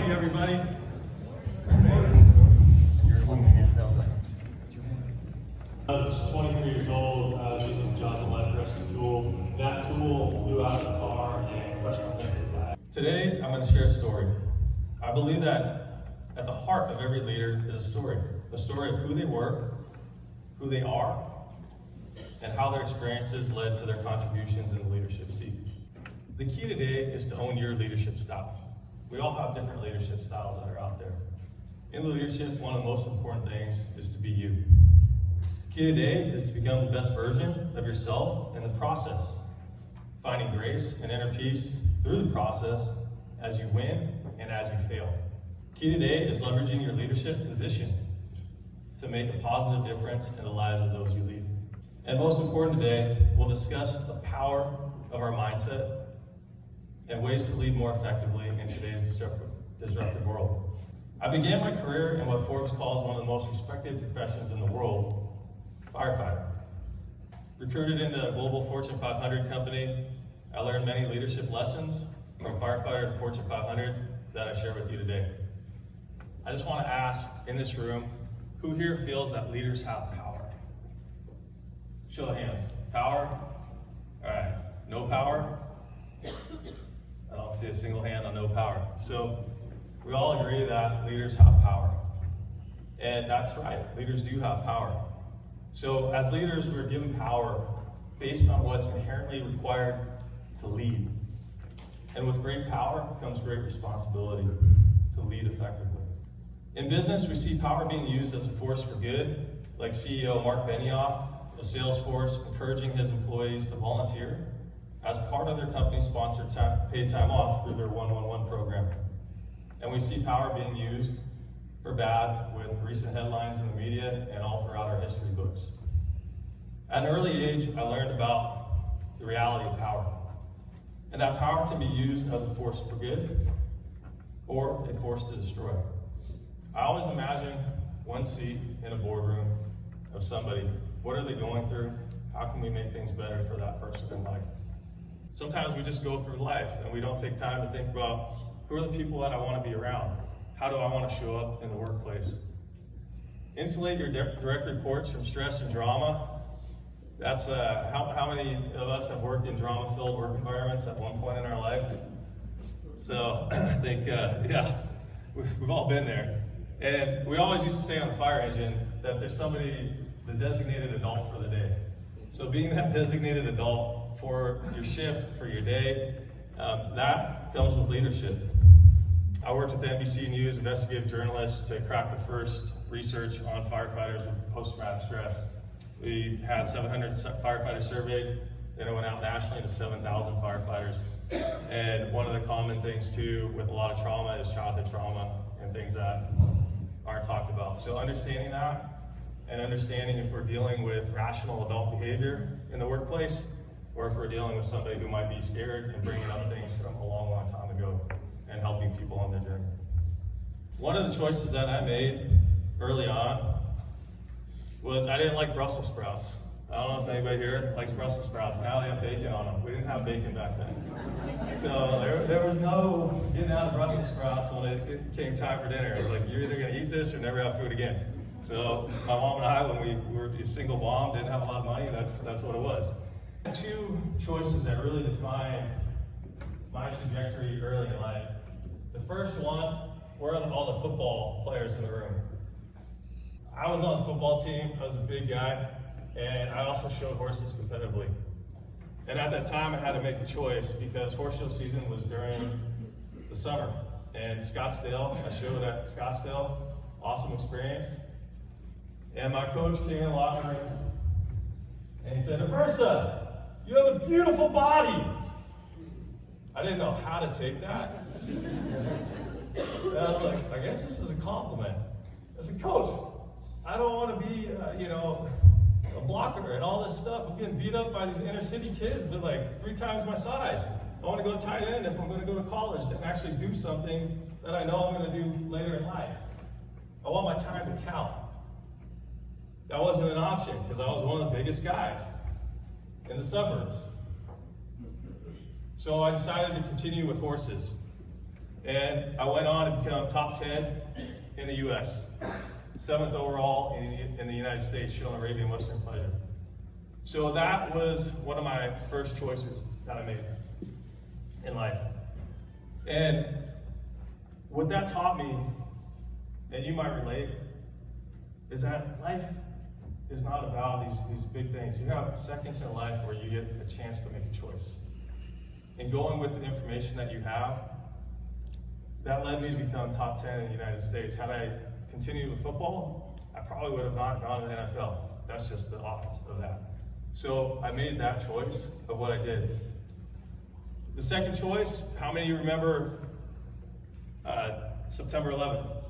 morning, everybody. I was 23 years old. I was using the Jaws of Life rescue tool. That tool blew out of the car and crushed my neck. Today, I'm going to share a story. I believe that at the heart of every leader is a story of who they were, who they are, and how their experiences led to their contributions in the leadership seat. The key today is to own your leadership style. We all have different leadership styles that are out there. In leadership, one of the most important things is to be you. Key today is to become the best version of yourself in the process, finding grace and inner peace through the process as you win and as you fail. Key today is leveraging your leadership position to make a positive difference in the lives of those you lead. And most important today, we'll discuss the power of our mindset and ways to lead more effectively in today's disruptive world. I began my career in what Forbes calls one of the most respected professions in the world, firefighter. Recruited into a global Fortune 500 company, I learned many leadership lessons from firefighter to Fortune 500 that I share with you today. I just want to ask in this room, who here feels that leaders have power? Show of hands. Power? All right. No power? I don't see a single hand on no power. So we all agree that leaders have power. And that's right, leaders do have power. So as leaders, we're given power based on what's inherently required to lead. And with great power comes great responsibility to lead effectively. In business, we see power being used as a force for good, like CEO Mark Benioff of Salesforce encouraging his employees to volunteer as part of their company-sponsored paid time off through their 111 program. And we see power being used for bad with recent headlines in the media and all throughout our history books. At an early age, I learned about the reality of power. And that power can be used as a force for good or a force to destroy. I always imagine one seat in a boardroom of somebody. What are they going through? How can we make things better for that person in life? Sometimes we just go through life and we don't take time to think about who are the people that I want to be around? How do I want to show up in the workplace? Insulate your direct reports from stress and drama. That's how many of us have worked in drama-filled work environments at one point in our life? So I think, yeah, we've all been there. And we always used to say on the fire engine that there's somebody, the designated adult for the day. So being that designated adult for your shift, for your day, that comes with leadership. I worked with NBC News investigative journalists to crack the first research on firefighters with post-traumatic stress. We had 700 firefighters surveyed, then it went out nationally to 7,000 firefighters. And one of the common things too with a lot of trauma is childhood trauma and things that aren't talked about. So understanding that and understanding if we're dealing with rational adult behavior in the workplace or if we're dealing with somebody who might be scared and bringing up things from a long, long time ago and helping people on their journey. One of the choices that I made early on was I didn't like Brussels sprouts. I don't know if anybody here likes Brussels sprouts. Now they have bacon on them. We didn't have bacon back then. So there was no getting out of Brussels sprouts when it came time for dinner. It's like, you're either gonna eat this or never have food again. So my mom and I, when we were a single mom, didn't have a lot of money, that's what it was. Two choices that really defined my trajectory early in life. The first one, were all the football players in the room. I was on the football team, I was a big guy, and I also showed horses competitively. And at that time, I had to make a choice because horse show season was during the summer. And Scottsdale, I showed at Scottsdale, awesome experience. And my coach came in the locker room, and he said, "Aversa, you have a beautiful body." I didn't know how to take that. And I was like, I guess this is a compliment. As a coach, I don't want to be, a blocker and all this stuff. I'm getting beat up by these inner city kids. They're like 3 times my size. I want to go tight end if I'm going to go to college and actually do something that I know I'm going to do later in life. I want my time to count. That wasn't an option because I was one of the biggest guys in the suburbs. So I decided to continue with horses. And I went on to become top 10 in the US, 7th overall in the United States, showing Arabian Western pleasure. So that was one of my first choices that I made in life. And what that taught me, and you might relate, is that life is not about these big things. You have seconds in life where you get a chance to make a choice. And going with the information that you have, that led me to become top 10 in the United States. Had I continued with football, I probably would have not gone to the NFL. That's just the odds of that. So I made that choice of what I did. The second choice, how many of you remember September 11th?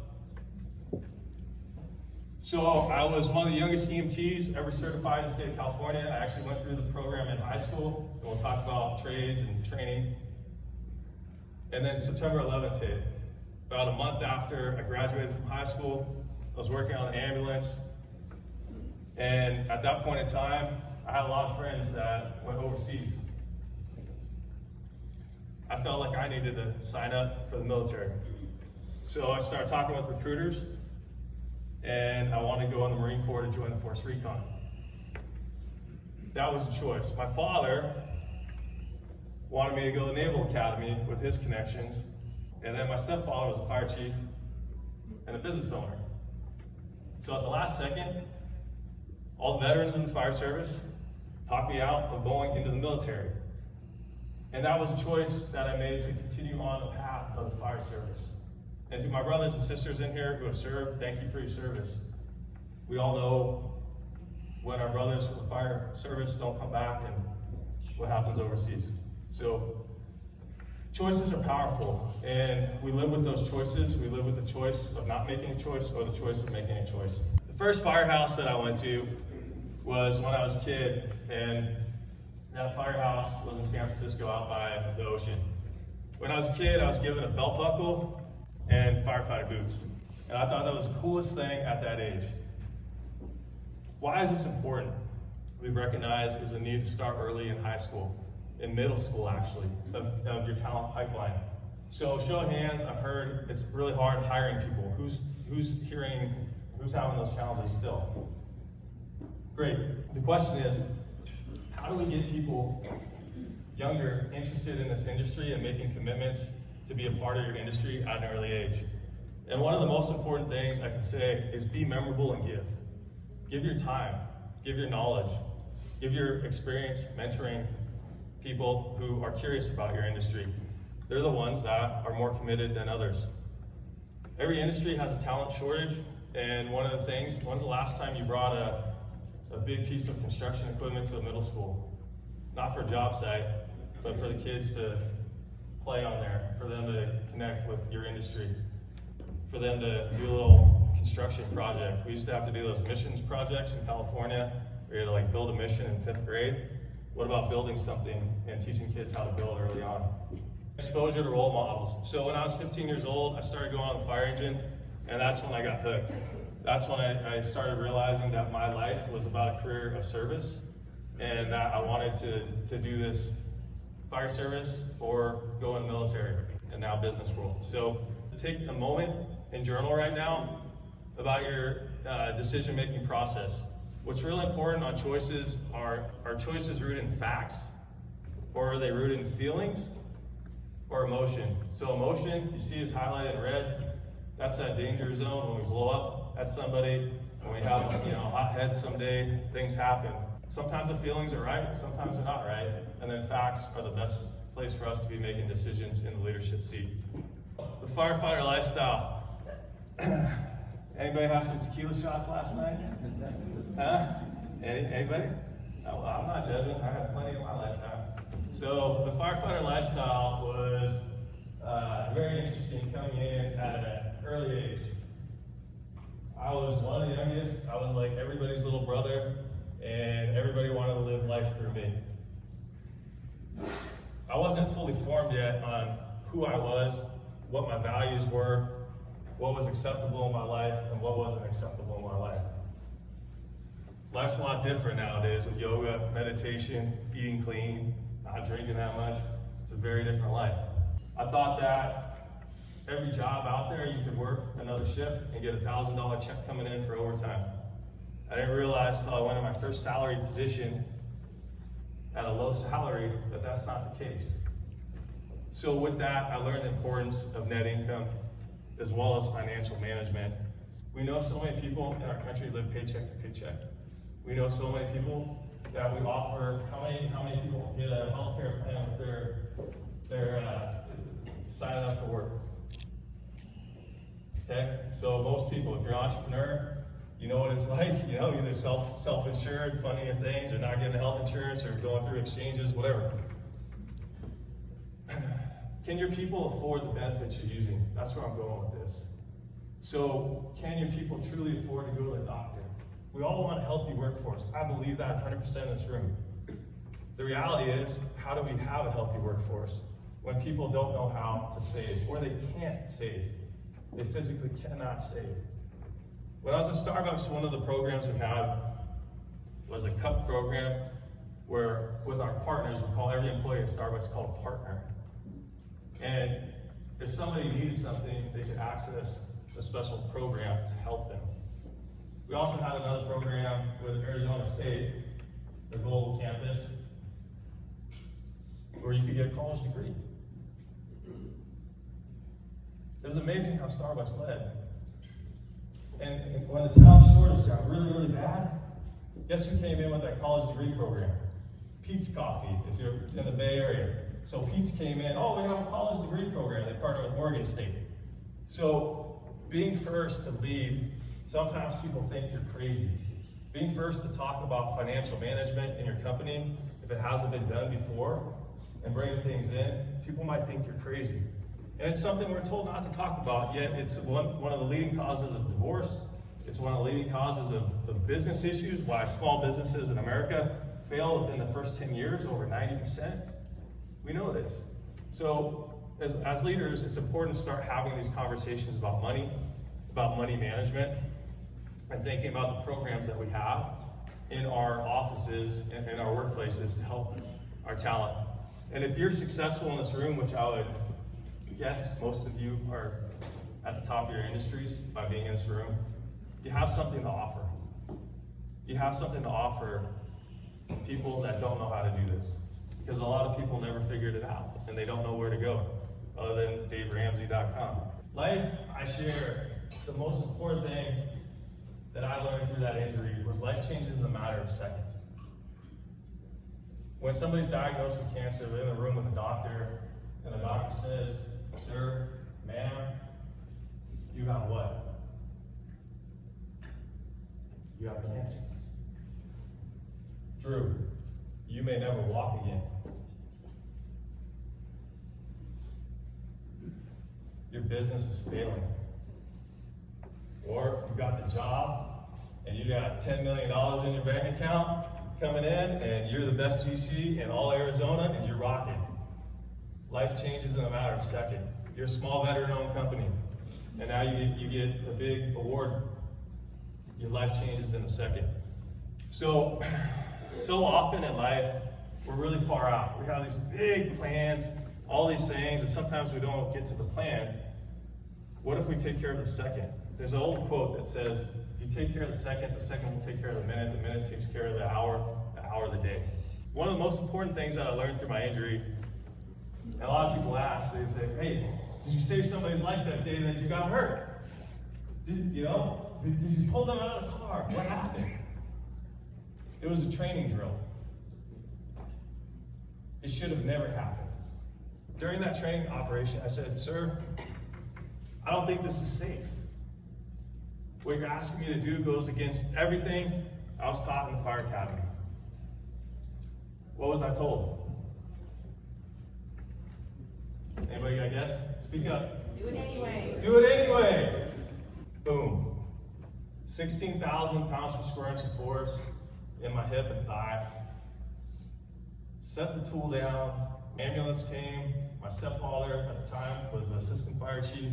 So I was one of the youngest EMTs ever certified in the state of California. I actually went through the program in high school, and we'll talk about trades and training. And then September 11th hit. About a month after I graduated from high school, I was working on an ambulance. And at that point in time, I had a lot of friends that went overseas. I felt like I needed to sign up for the military. So I started talking with recruiters, and I wanted to go in the Marine Corps to join the Force Recon. That was a choice. My father wanted me to go to the Naval Academy with his connections, and then my stepfather was a fire chief and a business owner. So at the last second, all the veterans in the fire service talked me out of going into the military. And that was a choice that I made to continue on the path of the fire service. And to my brothers and sisters in here who have served, thank you for your service. We all know when our brothers from the fire service don't come back and what happens overseas. So choices are powerful, and we live with those choices. We live with the choice of not making a choice or the choice of making a choice. The first firehouse that I went to was when I was a kid, and that firehouse was in San Francisco out by the ocean. When I was a kid, I was given a belt buckle and firefighter boots. And I thought that was the coolest thing at that age. Why is this important? We've recognized is the need to start early in high school, in middle school actually, of your talent pipeline. So show of hands, I've heard it's really hard hiring people. Who's having those challenges still? Great. The question is, how do we get people younger interested in this industry and making commitments to be a part of your industry at an early age? And one of the most important things I can say is be memorable and give. Give your time, give your knowledge, give your experience mentoring people who are curious about your industry. They're the ones that are more committed than others. Every industry has a talent shortage, and one of the things, when's the last time you brought a big piece of construction equipment to a middle school? Not for a job site, but for the kids to play on there, for them to connect with your industry, for them to do a little construction project. We used to have to do those missions projects in California. We had to like build a mission in 5th grade. What about building something and teaching kids how to build early on? Exposure to role models. So when I was 15 years old, I started going on the fire engine, and that's when I got hooked. That's when I started realizing that my life was about a career of service, and that I wanted to do this fire service or go in the military, and now business world. So take a moment and journal right now about your decision-making process. What's really important on choices are choices rooted in facts, or are they rooted in feelings or emotion? So emotion, you see is highlighted in red. That's that danger zone when we blow up at somebody, when we have hot heads someday, things happen. Sometimes the feelings are right, sometimes they're not right, and then facts are the best place for us to be making decisions in the leadership seat. The firefighter lifestyle. Anybody have some tequila shots last night? Huh? Anybody? No, I'm not judging. I had plenty in my lifetime. So the firefighter lifestyle was very interesting coming in at an early age. I was one of the youngest. I was like everybody's little brother, and everybody wanted to live life through me. I wasn't fully formed yet on who I was, what my values were, what was acceptable in my life, and what wasn't acceptable in my life. Life's a lot different nowadays with yoga, meditation, eating clean, not drinking that much. It's a very different life. I thought that every job out there, you could work another shift and get a $1,000 check coming in for overtime. I didn't realize till I went in my first salary position at a low salary that that's not the case. So with that, I learned the importance of net income as well as financial management. We know so many people in our country live paycheck to paycheck. We know so many people that we offer, how many people get a healthcare plan with their signing up for work? Okay, so most people, if you're an entrepreneur, you know what it's like, you know, either self-insured, funding your things, or not getting health insurance, or going through exchanges, whatever. Can your people afford the benefits you're using? That's where I'm going with this. So, can your people truly afford to go to the doctor? We all want a healthy workforce. I believe that 100% in this room. The reality is, how do we have a healthy workforce when people don't know how to save, or they can't save? They physically cannot save. When I was at Starbucks, one of the programs we had was a cup program where, with our partners, we call every employee at Starbucks called a partner. And if somebody needed something, they could access a special program to help them. We also had another program with Arizona State, the global campus, where you could get a college degree. It was amazing how Starbucks led. And when the talent shortage got really, really bad, guess who came in with that college degree program? Pete's Coffee, if you're in the Bay Area. So Pete's came in, oh, we have a college degree program. They partner with Oregon State. So being first to lead, sometimes people think you're crazy. Being first to talk about financial management in your company, if it hasn't been done before, and bringing things in, people might think you're crazy. And it's something we're told not to talk about, yet it's one of the leading causes of divorce. It's one of the leading causes of business issues, why small businesses in America fail within the first 10 years, over 90%. We know this. So as leaders, it's important to start having these conversations about money management, and thinking about the programs that we have in our offices and in our workplaces to help our talent. And if you're successful in this room, which I would guess most of you are at the top of your industries by being in this room, you have something to offer. You have something to offer people that don't know how to do this. Because a lot of people never figured it out, and they don't know where to go, other than DaveRamsey.com. Life, I share, the most important thing that I learned through that injury was life changes in a matter of seconds. When somebody's diagnosed with cancer, they're in the room with a doctor, and the doctor says, sir, ma'am, you got what? You have cancer. Drew, you may never walk again. Your business is failing. Or you got the job and you got $10 million in your bank account coming in and you're the best GC in all Arizona and you're rocking. Life changes in a matter of seconds. You're a small veteran-owned company and now you get a big award. Your life changes in a second. So often in life, we're really far out. We have these big plans, all these things, and sometimes we don't get to the plan. What if we take care of the second? There's an old quote that says, if you take care of the second will take care of the minute takes care of the hour the day. One of the most important things that I learned through my injury, and a lot of people ask, they say, hey, did you save somebody's life that day that you got hurt? Did you pull them out of the car? What happened? It was a training drill. It should have never happened. During that training operation, I said, sir, I don't think this is safe. What you're asking me to do goes against everything I was taught in the fire academy. What was I told? Anybody got a guess? Speak up. Do it anyway. Do it anyway. Boom. 16,000 pounds per square inch of force in my hip and thigh. Set the tool down. Ambulance came. My stepfather at the time was the assistant fire chief.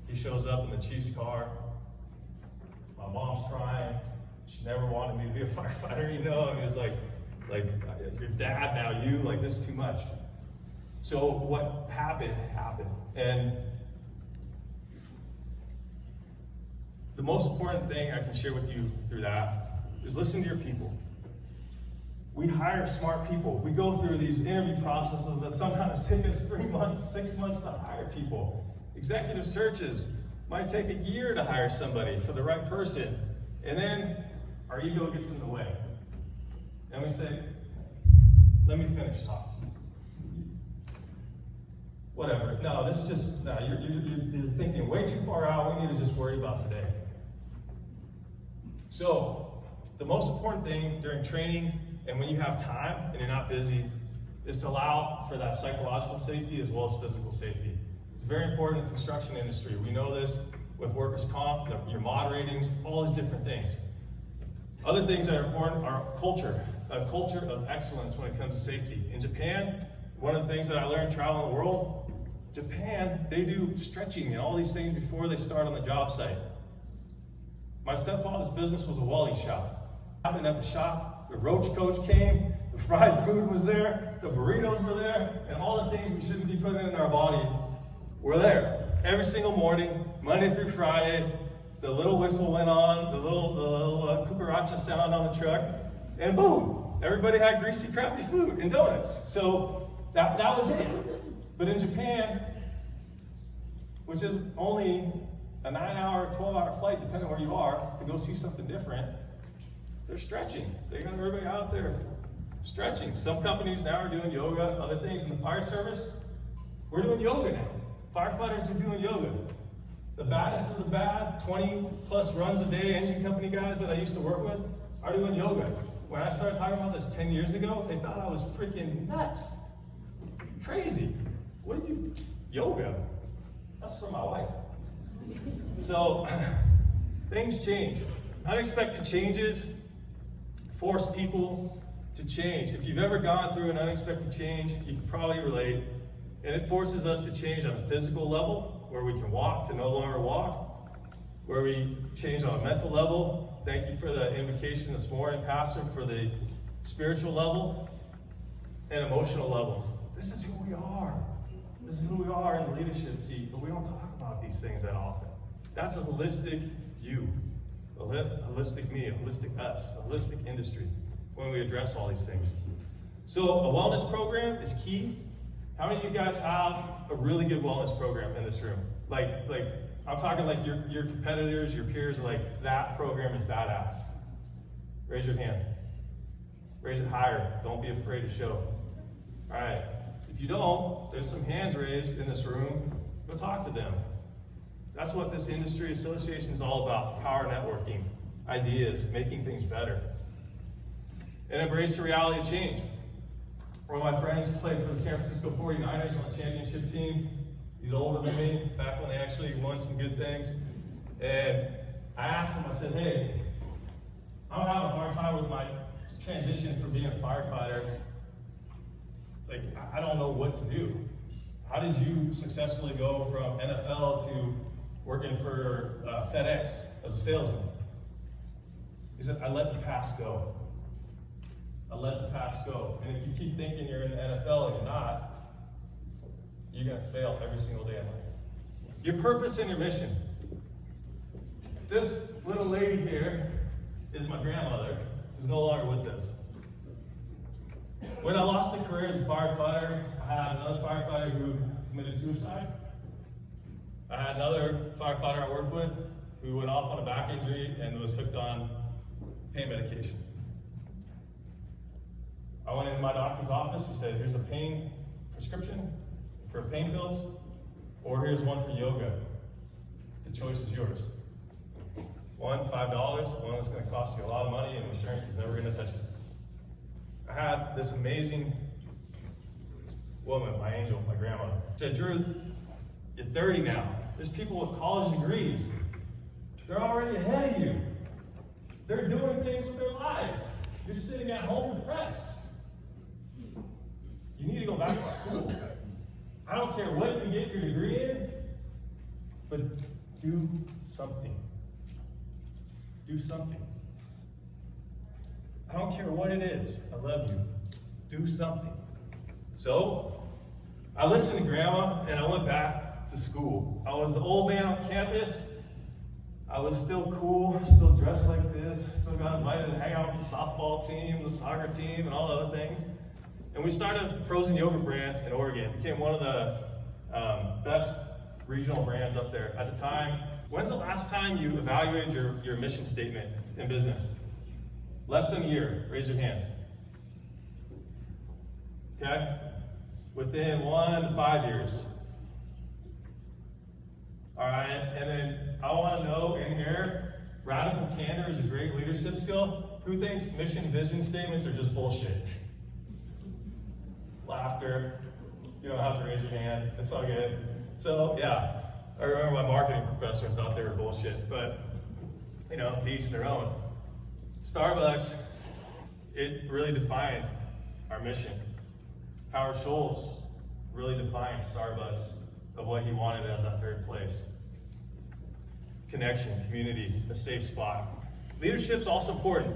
He shows up in the chief's car. My mom's crying. She never wanted me to be a firefighter, you know. And he was like, your dad now, this is too much. So what happened. And the most important thing I can share with you through that is listen to your people. We hire smart people. We go through these interview processes that sometimes take us 3 months, 6 months to hire people. Executive searches might take a year to hire somebody for the right person. And then our ego gets in the way. And we say, let me finish talking. Whatever. No, this is just, no, you're thinking way too far out. We need to just worry about today. So, the most important thing during training and when you have time and you're not busy is to allow for that psychological safety as well as physical safety. It's very important in the construction industry. We know this with workers' comp, your moderatings, all these different things. Other things that are important are culture, a culture of excellence when it comes to safety. In Japan, one of the things that I learned traveling the world, Japan, they do stretching and all these things before they start on the job site. My stepfather's business was a welding shop. Happened at the shop, the roach coach came, the fried food was there, the burritos were there, and all the things we shouldn't be putting in our body were there. Every single morning, Monday through Friday, the little whistle went on, the little cucaracha sound on the truck, and boom, everybody had greasy, crappy food and donuts. So that was it. But in Japan, which is only a 9-hour, 12-hour flight, depending on where you are, to go see something different, they're stretching. They got everybody out there stretching. Some companies now are doing yoga, other things in the fire service. We're doing yoga now. Firefighters are doing yoga. The baddest of the bad, 20 plus runs a day, engine company guys that I used to work with are doing yoga. When I started talking about this 10 years ago, they thought I was freaking nuts. Crazy. What do you, yoga? That's for my wife. So, things change. Unexpected changes force people to change. If you've ever gone through an unexpected change, you can probably relate. And it forces us to change on a physical level, where we can walk to no longer walk, where we change on a mental level. Thank you for the invocation this morning, Pastor, for the spiritual level, and emotional levels. This is who we are. This is who we are in the leadership seat, but we don't talk about these things that often. That's a holistic you, a holistic me, a holistic us, a holistic industry when we address all these things. So a wellness program is key. How many of you guys have a really good wellness program in this room? Like I'm talking like your competitors, your peers, like that program is badass. Raise your hand. Raise it higher. Don't be afraid to show. All right. If you don't, there's some hands raised in this room. Go talk to them. That's what this industry association is all about. Power networking, ideas, making things better. And embrace the reality of change. One of my friends played for the San Francisco 49ers on the championship team. He's older than me, back when they actually won some good things. And I asked him, I said, hey, I'm having a hard time with my transition from being a firefighter. Like, I don't know what to do. How did you successfully go from NFL to working for FedEx as a salesman? He said, I let the past go. I let the past go. And if you keep thinking you're in the NFL and you're not, you're going to fail every single day in life. Your purpose and your mission. This little lady here is my grandmother, who's no longer with us. When I lost a career as a firefighter, I had another firefighter who committed suicide. I had another firefighter I worked with who went off on a back injury and was hooked on pain medication. I went into my doctor's office, he said, here's a pain prescription for pain pills, or here's one for yoga. The choice is yours. One, $5, one that's gonna cost you a lot of money and insurance is never gonna touch it. I had this amazing woman, my angel, my grandma, said, Drew, you're 30 now. There's people with college degrees. They're already ahead of you. They're doing things with their lives. You're sitting at home depressed. You need to go back to school. I don't care what you get your degree in, but do something. Do something. I don't care what it is. I love you. Do something. So, I listened to Grandma and I went back to school. I was the old man on campus. I was still cool, still dressed like this, still got invited to hang out with the softball team, the soccer team, and all the other things. And we started a frozen yogurt brand in Oregon. It became one of the best regional brands up there at the time. When's the last time you evaluated your mission statement in business? Less than a year, raise your hand. Okay? Within 1 to 5 years. All right, and then I want to know in here, radical candor is a great leadership skill. Who thinks mission vision statements are just bullshit? Laughter. You don't have to raise your hand. It's all good. So yeah, I remember my marketing professor thought they were bullshit, but you know, to each their own. Starbucks, it really defined our mission. Howard Schultz really defined Starbucks of what he wanted as that third place. Connection, community, a safe spot. Leadership's also important.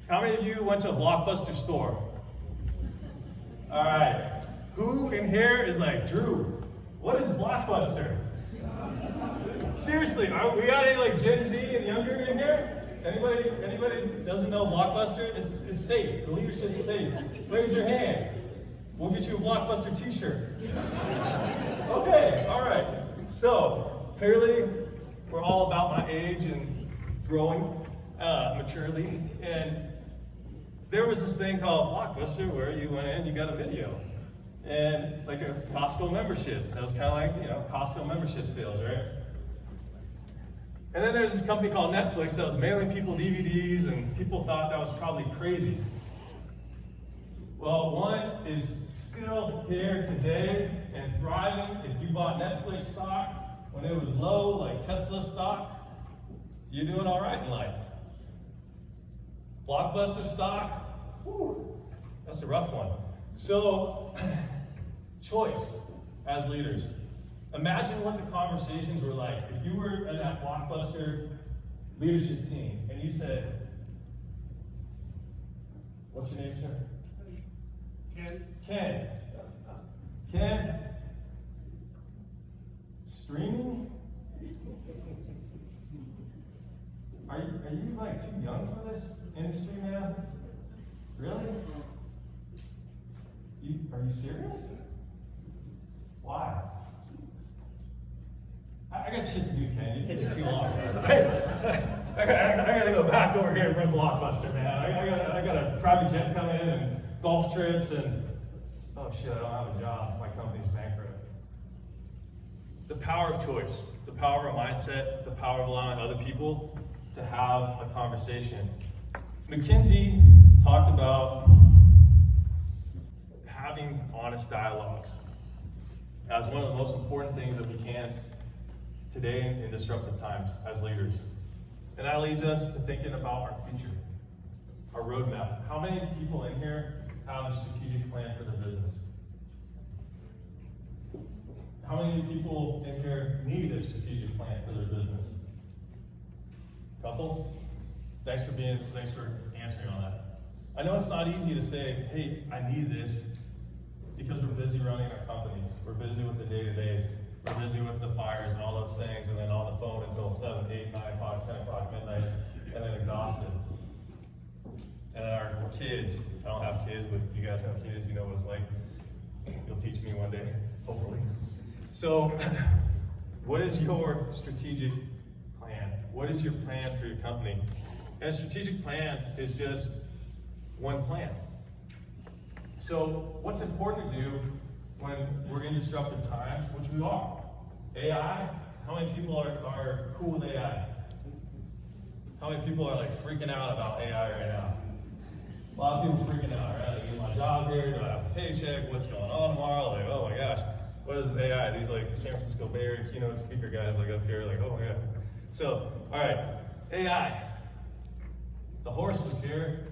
How many of you went to a Blockbuster store? All right. Who in here is like, Drew, what is Blockbuster? Seriously, we got any like Gen Z and younger in here? Anybody doesn't know Blockbuster? It's safe. The leadership's safe. Raise your hand. We'll get you a Blockbuster t-shirt. Okay, all right. So, clearly, we're all about my age and growing maturely. And there was this thing called Blockbuster where you went in, you got a video. And like a Costco membership. That was kind of like, you know, Costco membership sales, right? And then there's this company called Netflix that was mailing people DVDs, and people thought that was probably crazy. Well, one is still here today and thriving. If you bought Netflix stock when it was low, like Tesla stock, you're doing all right in life. Blockbuster stock, whew, that's a rough one. So, choice as leaders. Imagine what the conversations were like if you were in that Blockbuster leadership team and you said, what's your name, sir? Ken. Ken, streaming? Are you like too young for this industry, man? Really? Are you serious? Why? I got shit to do, Ken. You're taking too long. I gotta go back over here and run Blockbuster, man. I got a private jet coming in and golf trips and oh shit, I don't have a job. My company's bankrupt. The power of choice, the power of mindset, the power of allowing other people to have a conversation. McKinsey talked about having honest dialogues as one of the most important things that we can today in disruptive times as leaders. And that leads us to thinking about our future, our roadmap. How many people in here have a strategic plan for their business? How many people in here need a strategic plan for their business? Couple? Thanks for answering on that. I know it's not easy to say, hey, I need this, because we're busy running our companies. We're busy with the day-to-days. We're busy with the fires and all those things, and then on the phone until 7, 8, 9 o'clock, 10 o'clock, midnight, and then exhausted. And then our kids, I don't have kids, but you guys have kids, you know what it's like. You'll teach me one day, hopefully. So, what is your strategic plan? What is your plan for your company? And a strategic plan is just one plan. So, what's important to do when we're in disruptive times, which we are? AI, how many people are cool with AI? How many people are like freaking out about AI right now? A lot of people freaking out, right? Like, is my job here? Do I have a paycheck? What's going on tomorrow? Like, oh my gosh, what is AI? These like San Francisco Bay Area keynote speaker guys like up here, like, oh my god. So, all right, AI. The horse was here,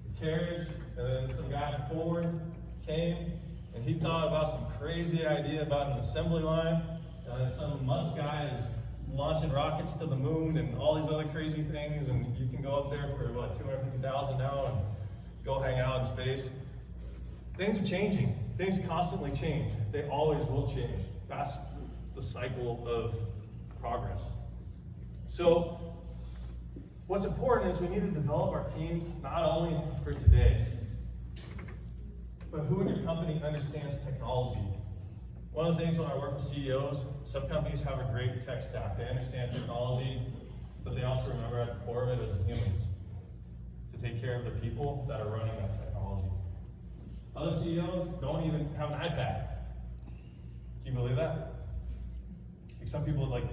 the carriage, and then some guy from Ford came, and he thought about some crazy idea about an assembly line, and then some Musk guy is launching rockets to the moon and all these other crazy things, and you can go up there for what, $250,000 now and go hang out in space. Things are changing. Things constantly change. They always will change. That's the cycle of progress. So what's important is we need to develop our teams not only for today, but who in your company understands technology. One of the things when I work with CEOs, some companies have a great tech stack. They understand technology, but they also remember at the core of it as humans, to take care of the people that are running that technology. Other CEOs don't even have an iPad. Can you believe that? Like some people like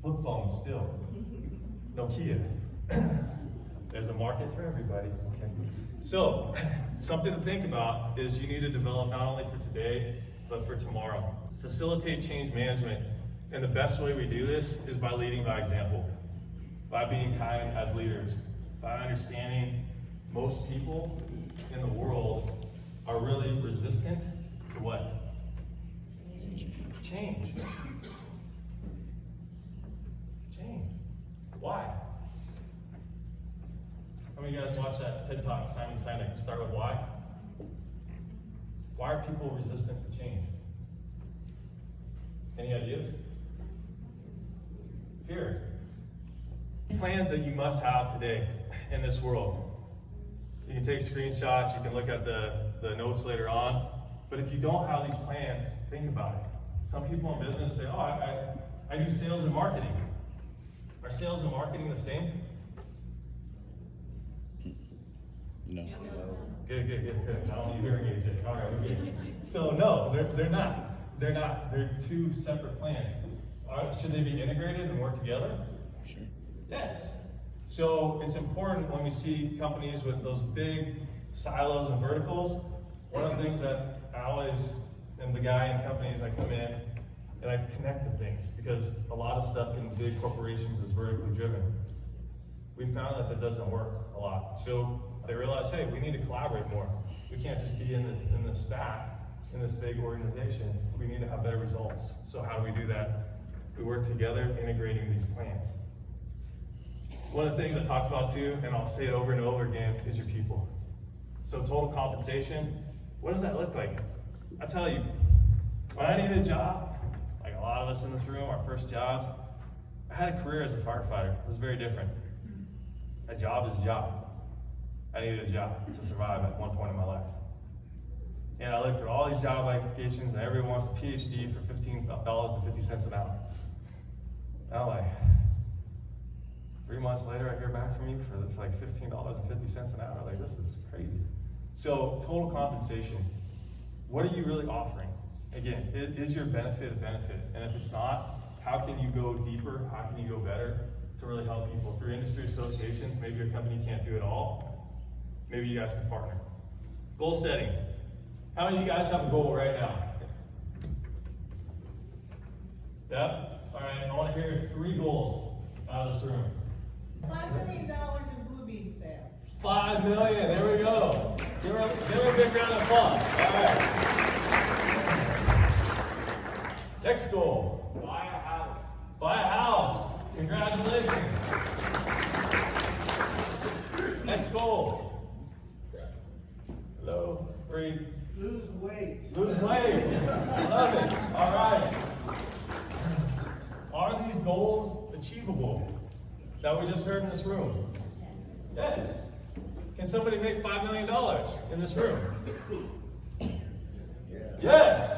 flip phones still. Nokia. There's a market for everybody. Okay. So, something to think about is you need to develop not only for today, but for tomorrow. Facilitate change management. And the best way we do this is by leading by example, by being kind as leaders, by understanding most people in the world are really resistant to what? Change. Change. Why? How many of you guys watch that TED Talk, Simon Sinek, Start With Why? Why are people resistant to change? Any ideas? Fear. Plans that you must have today in this world. You can take screenshots, you can look at the notes later on, but if you don't have these plans, think about it. Some people in business say, oh, I do sales and marketing. Are sales and marketing the same? No. Good. I don't need hearing aids yet. All right, we're good. So no, they're not. They're not. They're two separate plans. Should they be integrated and work together? Sure. Yes. So it's important when we see companies with those big silos and verticals. One of the things that I always am the guy in companies I come in and I connect the things because a lot of stuff in big corporations is vertically driven. We found that doesn't work a lot. So they realize, hey, we need to collaborate more. We can't just be in this stack, in this big organization. We need to have better results. So how do we do that? We work together, integrating these plans. One of the things I talked about too, and I'll say it over and over again, is your people. So total compensation, what does that look like? I tell you, when I needed a job, like a lot of us in this room, our first jobs, I had a career as a firefighter. It was very different. A job is a job. I needed a job to survive at one point in my life. And I looked through all these job applications, and everyone wants a PhD for $15.50 an hour. And I'm like, 3 months later, I hear back from you for like $15.50 an hour. Like, this is crazy. So, total compensation. What are you really offering? Again, is your benefit a benefit? And if it's not, how can you go deeper? How can you go better to really help people? Through industry associations, maybe your company can't do it all. Maybe you guys can partner. Goal setting. How many of you guys have a goal right now? Yep. All right, I want to hear 3 goals out of this room. $5 million in Blue Bean sales. 5 million, there we go. Give her a big round of applause. All right. Next goal. Buy a house. Buy a house. Congratulations. Next goal. Hello. 3. Lose weight. Lose weight. Love it. All right. Are these goals achievable that we just heard in this room? Yes. Can somebody make $5 million in this room? Yes.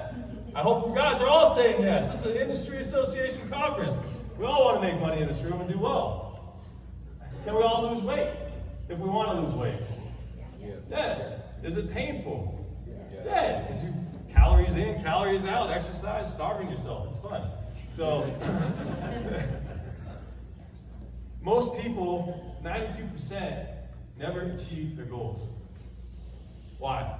I hope you guys are all saying yes. This is an industry association conference. We all want to make money in this room and do well. Can we all lose weight if we want to lose weight? Yes. Is it painful? Yeah, because you calories in, calories out, exercise, starving yourself. It's fun. So, most people, 92%, never achieve their goals. Why?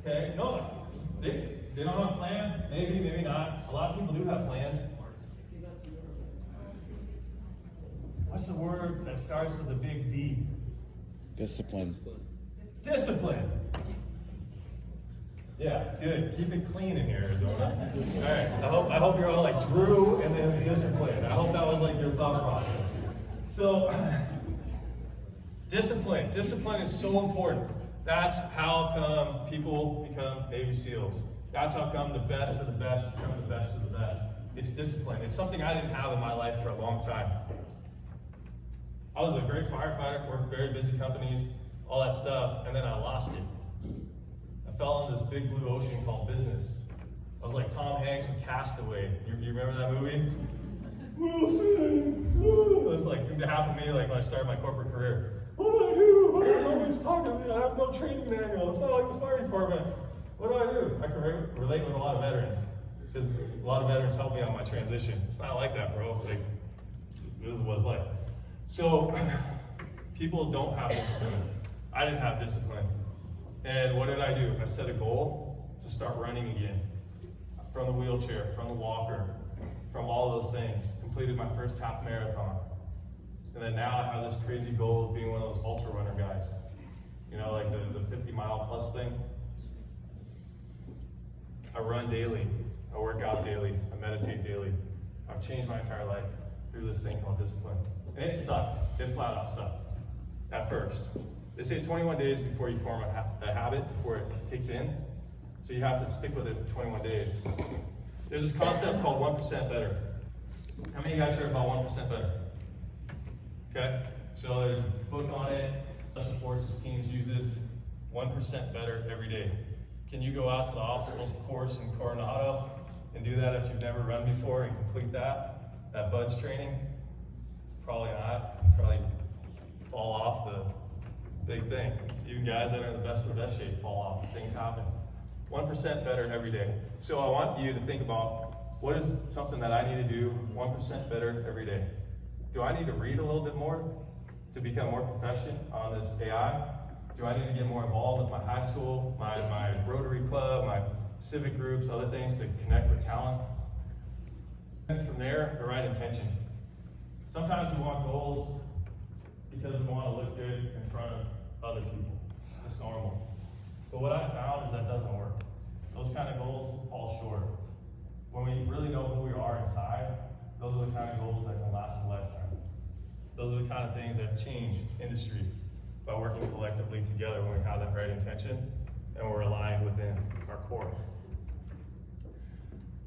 Okay, no, they don't have a plan. Maybe, maybe not. A lot of people do have plans. What's the word that starts with a big D? Discipline. Discipline. Yeah, good. Keep it clean in here, Arizona. All right. I hope you're all like Drew and then discipline. I hope that was like your thought process. So, discipline. Discipline is so important. That's how come people become Navy SEALs. That's how come the best of the best become the best of the It's discipline. It's something I didn't have in my life for a long time. I was a great firefighter, worked very busy companies, all that stuff, and then I lost it. I fell in this big blue ocean called business. I was like Tom Hanks with Castaway. You remember that movie? Wilson! Woo! It was like half of me, like when I started my corporate career. What do I do? Nobody's talking to me. I have no training manual. It's not like the fire department. What do I do? I can relate with a lot of veterans, because a lot of veterans helped me on my transition. It's not like that, bro. Like, this is what it's like. So, people don't have discipline. I didn't have discipline. And what did I do? I set a goal to start running again. From the wheelchair, from the walker, from all those things. Completed my first half marathon. And then now I have this crazy goal of being one of those ultra runner guys. You know, like the 50-mile plus thing. I run daily, I work out daily, I meditate daily. I've changed my entire life through this thing called discipline. And it sucked, it flat out sucked at first. They say 21 days before you form a habit, before it kicks in. So you have to stick with it for 21 days. There's this concept called 1% better. How many of you guys heard about 1% better? Okay, so there's a book on it. Special forces teams use this. 1% better every day. Can you go out to the obstacles course in Coronado and do that if you've never run before and complete that budge training? Probably not. Probably fall off the big thing. So you guys that are in the best of the best shape fall off. Things happen. 1% better every day. So I want you to think about, what is something that I need to do 1% better every day? Do I need to read a little bit more to become more proficient on this AI? Do I need to get more involved with my high school, my Rotary Club, my civic groups, other things to connect with talent? And from there, the right intention. Sometimes we want goals because we want to look good in front of other people. It's normal. But what I found is that doesn't work. Those kind of goals fall short. When we really know who we are inside, those are the kind of goals that can last a lifetime. Those are the kind of things that change industry by working collectively together when we have that right intention and we're aligned within our core.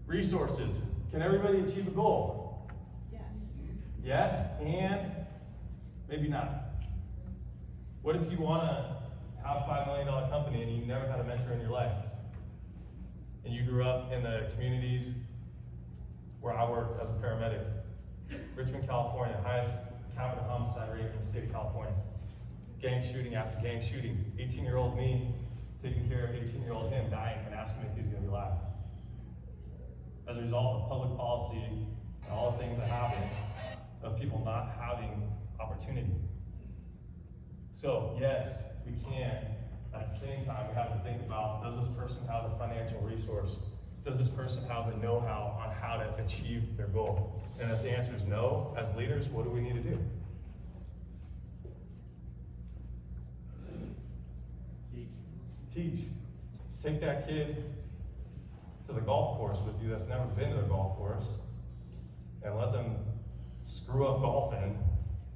Resources. Can everybody achieve a goal? Yes. Yes, and maybe not. What if you want to have a $5 million company and you never had a mentor in your life? And you grew up in the communities where I worked as a paramedic. Richmond, California, highest capita homicide rate in the state of California. Gang shooting after gang shooting. 18-year-old me taking care of 18-year-old him dying and asking if he's going to be alive. As a result of public policy and all the things that happen of people not having opportunity. So yes, we can. At the same time, we have to think about, does this person have the financial resource? Does this person have the know-how on how to achieve their goal? And if the answer is no, as leaders, what do we need to do? Teach. Take that kid to the golf course with you that's never been to the golf course and let them screw up golfing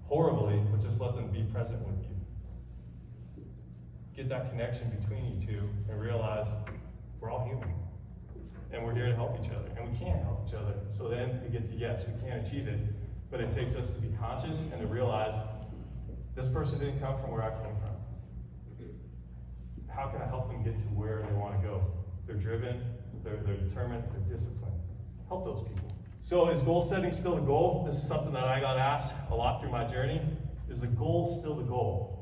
horribly, but just let them be present with you. Get that connection between you two and realize we're all human and we're here to help each other and we can help each other. So then we get to, yes, we can achieve it, but it takes us to be conscious and to realize this person didn't come from where I came from. How can I help them get to where they want to go? They're driven, they're determined, they're disciplined. Help those people. So is goal setting still the goal? This is something that I got asked a lot through my journey. Is the goal still the goal?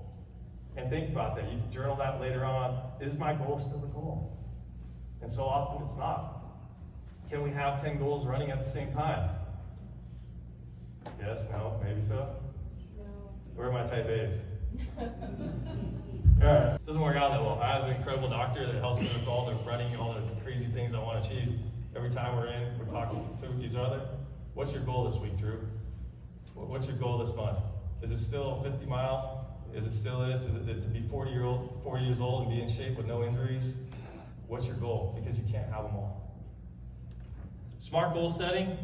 And think about that. You can journal that later on. Is my goal still the goal? And so often it's not. Can we have 10 goals running at the same time? Yes, no, maybe so? No. Where are my type A's? Alright, doesn't work out that well. I have an incredible doctor that helps me with all the running, all the crazy things I want to achieve. Every time we're talking to each other. What's your goal this week, Drew? What's your goal this month? Is it still 50 miles? Is it still this? Is it to be 40 years old and be in shape with no injuries? What's your goal? Because you can't have them all. Smart goal setting.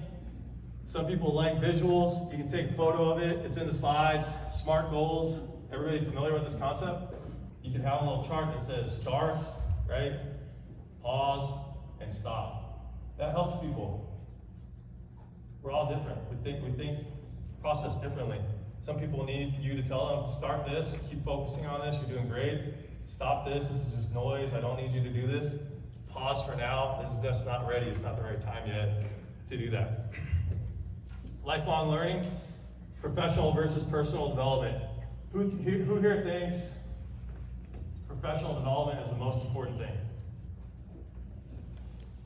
Some people like visuals. You can take a photo of it. It's in the slides. Smart goals. Everybody familiar with this concept? You can have a little chart that says start, right? Pause, and stop. That helps people. We're all different. We think process differently. Some people need you to tell them, start this, keep focusing on this, you're doing great. Stop this is just noise, I don't need you to do this. Pause for now, this is just not ready, it's not the right time yet to do that. Lifelong learning, professional versus personal development. Who here thinks professional development is the most important thing?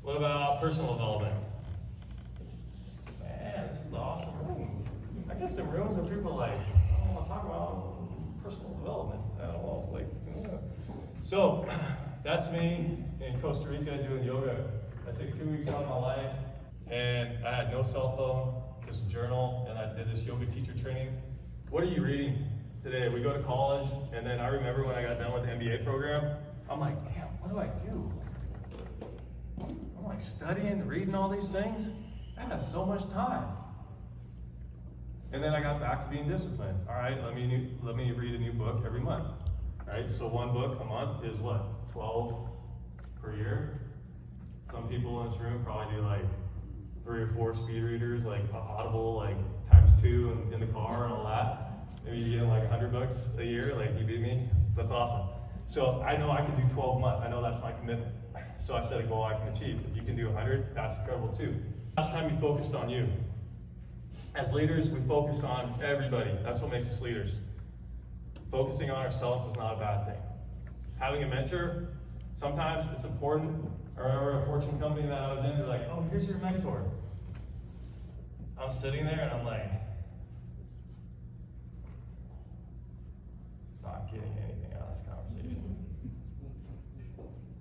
What about personal development? Man, this is awesome room. I guess some rooms where people are like, I don't want to talk about personal development. I don't know, like, yeah. So, that's me in Costa Rica doing yoga. I took 2 weeks out of my life, and I had no cell phone, just a journal, and I did this yoga teacher training. What are you reading today? We go to college, and then I remember when I got done with the MBA program, I'm like, damn, what do I do? I'm like studying, reading all these things. I have so much time. And then I got back to being disciplined. All right, let me read a new book every month. All right, so one book a month is what? 12 per year. Some people in this room probably do like 3 or 4 speed readers, like Audible, like ×2 in the car and all that. Maybe you get like $100 a year, like you beat me. That's awesome. So I know I can do 12 months. I know that's my commitment. So I set a goal I can achieve. If you can do 100, that's incredible too. Last time you focused on you. As leaders, we focus on everybody. That's what makes us leaders. Focusing on ourselves is not a bad thing. Having a mentor, sometimes it's important. I remember a Fortune company that I was in, they're like, oh, here's your mentor. I'm sitting there and I'm like, not getting anything out of this conversation.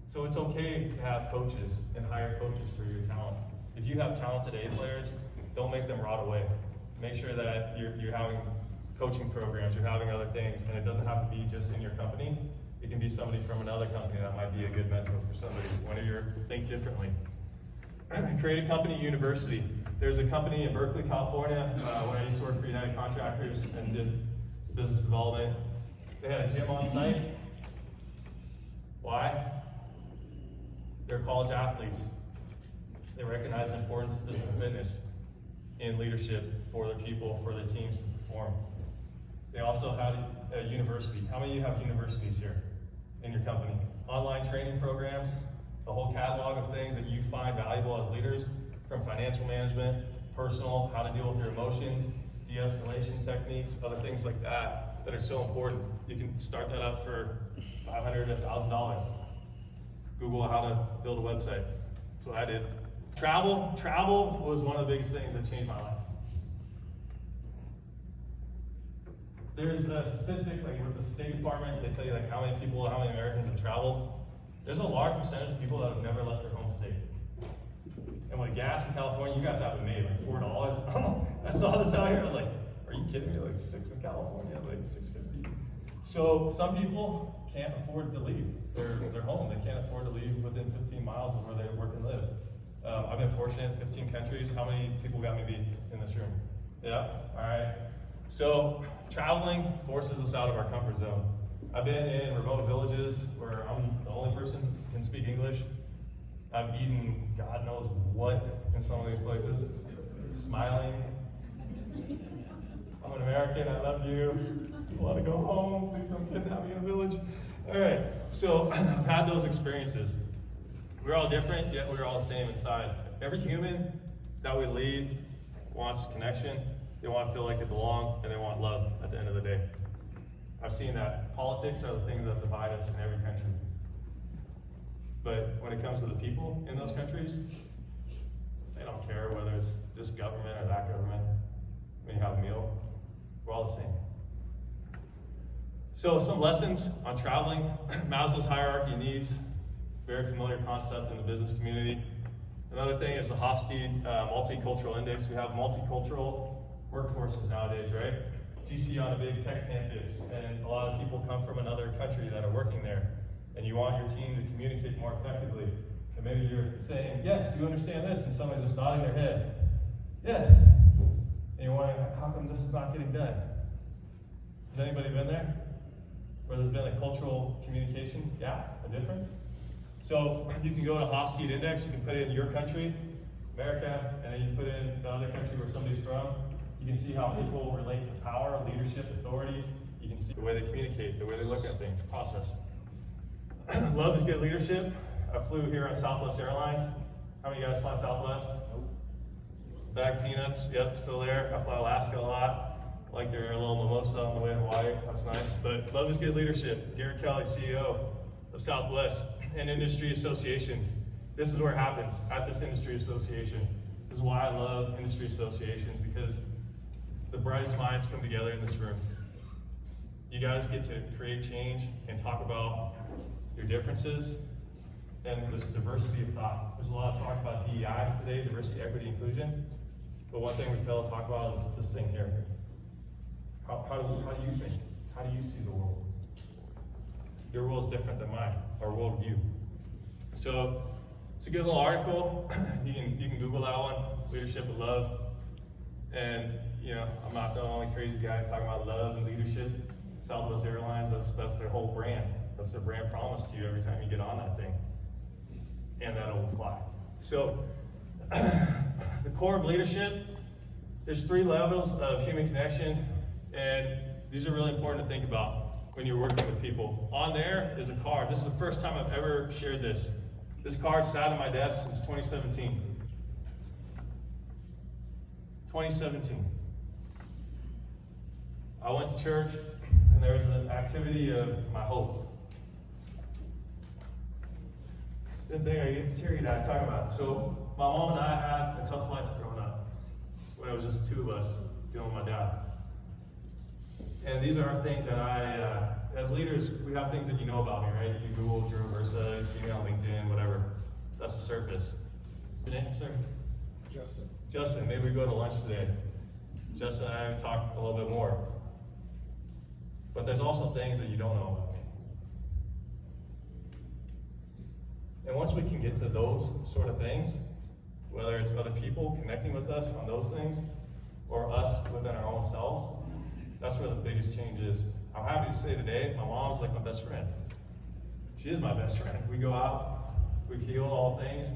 So it's okay to have coaches and hire coaches for your talent. If you have talented A players, don't make them rot away. Make sure that you're having coaching programs, you're having other things, and it doesn't have to be just in your company. It can be somebody from another company that might be a good mentor for somebody. When you think differently. Create a company university. There's a company in Berkeley, California, when I used to work for United Contractors and did business development. They had a gym on site. Why? They're college athletes. They recognize the importance of physical fitness in leadership for their people, for their teams to perform. They also had a university. How many of you have universities here in your company? Online training programs, a whole catalog of things that you find valuable as leaders, from financial management, personal, how to deal with your emotions, de-escalation techniques, other things like that that are so important. You can start that up for $500 to $1,000. Google how to build a website. That's what I did. Travel was one of the biggest things that changed my life. There's a statistic, like with the State Department, they tell you like how many Americans have traveled. There's a large percentage of people that have never left their home state. And with gas in California, you guys haven't made like $4. I saw this out here, I'm like, are you kidding me? Like $6 in California, like $6.50. So some people can't afford to leave their home. They can't afford to leave within 15 miles of where they work and live. I've been fortunate, 15 countries. How many people got me beat in this room? Yeah, all right. So traveling forces us out of our comfort zone. I've been in remote villages where I'm the only person who can speak English. I've eaten God knows what in some of these places, smiling. I'm an American, I love you. I want to go home, please don't kidnap me in a village. All right, so I've had those experiences. We're all different, yet we're all the same inside. Every human that we lead wants connection, they want to feel like they belong, and they want love at the end of the day. I've seen that politics are the things that divide us in every country. But when it comes to the people in those countries, they don't care whether it's this government or that government. When you have a meal, we're all the same. So some lessons on traveling. Maslow's hierarchy of needs, very familiar concept in the business community. Another thing is the Hofstede Multicultural Index. We have multicultural workforces nowadays, right? You see on a big tech campus, and a lot of people come from another country that are working there, and you want your team to communicate more effectively. And maybe you're saying, yes, do you understand this? And somebody's just nodding their head. Yes. And you're wondering, how come this is not getting done? Has anybody been there? Where there's been a cultural communication gap, a difference? So you can go to Hofstede Index, you can put it in your country. America, and then you put in the other country where somebody's from, you can see how people relate to power, leadership, authority. You can see the way they communicate, the way they look at things, process. Love is good leadership. I flew here on Southwest Airlines. How many of you guys fly Southwest? Nope. Bag peanuts, yep, still there. I fly Alaska a lot. Like their little mimosa on the way to Hawaii, that's nice. But love is good leadership. Gary Kelly, CEO of Southwest, and industry associations. This is where it happens, at this industry association. This is why I love industry associations, because the brightest minds come together in this room. You guys get to create change and talk about your differences and this diversity of thought. There's a lot of talk about DEI today, diversity, equity, inclusion. But one thing we fail to talk about is this thing here. How do you think? How do you see the world? Your world is different than mine, our worldview. So it's a good little article. You can Google that one, Leadership of Love. And you know, I'm not the only crazy guy talking about love and leadership. Southwest Airlines, that's their whole brand. That's their brand promise to you every time you get on that thing. And that will fly. So the core of leadership, there's 3 levels of human connection, and these are really important to think about when you're working with people. On there is a card. This is the first time I've ever shared this. This card sat on my desk since 2017. 2017. I went to church, and there was an activity of my hope. The thing I get teary-eyed talking about. So my mom and I had a tough life growing up when it was just 2 of us dealing with my dad. And these are things that as leaders, we have things that you know about me, right? You Google Drew Aversa, you see me on LinkedIn, whatever. That's the surface. Your name, sir? Justin. Justin, maybe we go to lunch today. Justin and I have talked a little bit more. But there's also things that you don't know about me. And once we can get to those sort of things, whether it's other people connecting with us on those things, or us within our own selves, that's where the biggest change is. I'm happy to say today, my mom's like my best friend. She is my best friend. We go out, we heal all things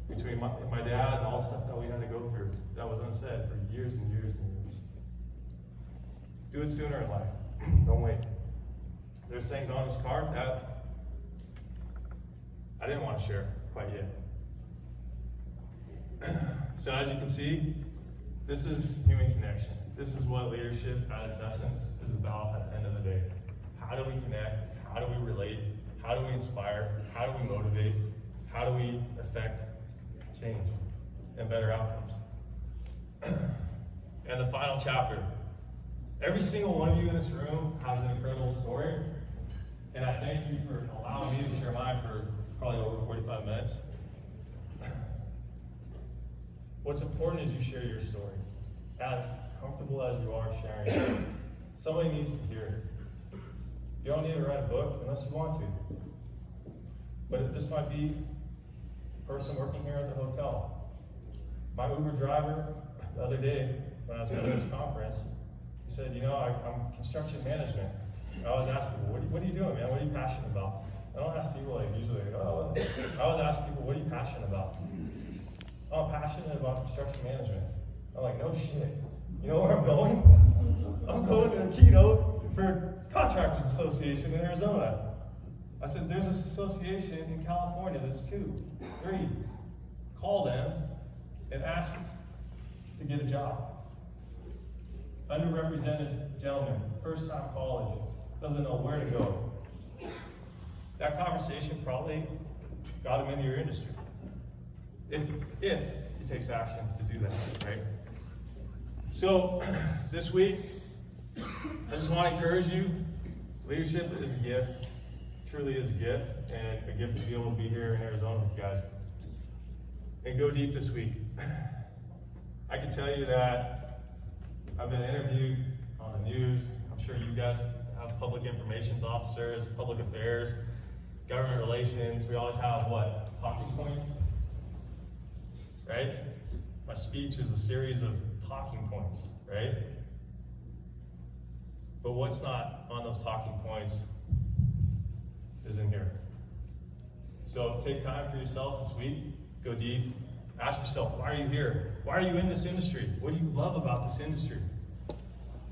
between my dad and all the stuff that we had to go through that was unsaid for years and years and years. Do it sooner in life. Don't wait. There's things on this card that I didn't want to share quite yet. So as you can see, this is human connection. This is what leadership at its essence is about at the end of the day. How do we connect? How do we relate? How do we inspire? How do we motivate? How do we affect change and better outcomes? And the final chapter. Every single one of you in this room has an incredible story. And I thank you for allowing me to share mine for probably over 45 minutes. What's important is you share your story. As comfortable as you are sharing it, somebody needs to hear it. You don't need to write a book unless you want to. But it just might be the person working here at the hotel. My Uber driver, the other day, when I was going to this conference, he said, you know, I'm construction management. I always ask people, what are you doing, man? What are you passionate about? I don't ask people like usually, oh, I always ask people, what are you passionate about? Oh, I'm passionate about construction management. I'm like, no shit. You know where I'm going? I'm going to a keynote for Contractors Association in Arizona. I said, there's this association in California. There's 2, 3. Call them and ask to get a job. Underrepresented gentleman, first time college, doesn't know where to go. That conversation probably got him into your industry. If he takes action to do that, right? So this week, I just want to encourage you, leadership is a gift, truly is a gift, and a gift to be able to be here in Arizona with you guys. And go deep this week. I can tell you that I've been interviewed on the news. I'm sure you guys have public information officers, public affairs, government relations. We always have what? Talking points, right? My speech is a series of talking points, right? But what's not on those talking points is in here. So take time for yourselves this week, go deep, Ask yourself, why are you here? Why are you in this industry? What do you love about this industry?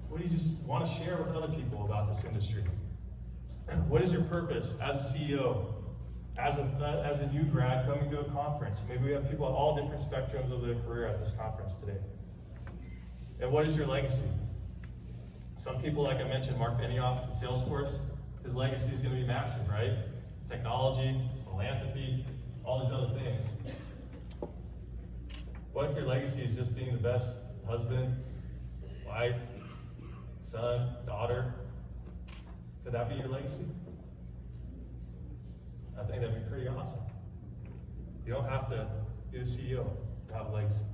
What do you just want to share with other people about this industry? What is your purpose as a CEO? As a new grad coming to a conference? Maybe we have people at all different spectrums of their career at this conference today. And what is your legacy? Some people, like I mentioned, Mark Benioff at Salesforce, his legacy is going to be massive, right? Technology, philanthropy, all these other things. What if your legacy is just being the best husband, wife, son, daughter? Could that be your legacy? I think that'd be pretty awesome. You don't have to be the CEO to have a legacy.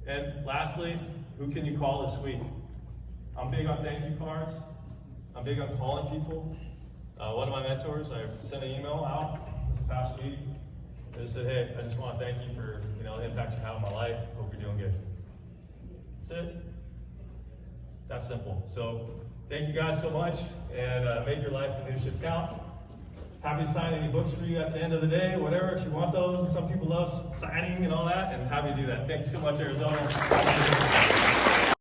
And lastly, who can you call this week? I'm big on thank you cards. I'm big on calling people. One of my mentors, I sent an email out this past week. I just said, hey, I just want to thank you for the impact you have on my life. Hope you're doing good. That's it. That's simple. So thank you guys so much, and make your life and leadership count. Happy to sign any books for you at the end of the day, whatever, if you want those. Some people love signing and all that, and happy to do that. Thank you so much, Arizona.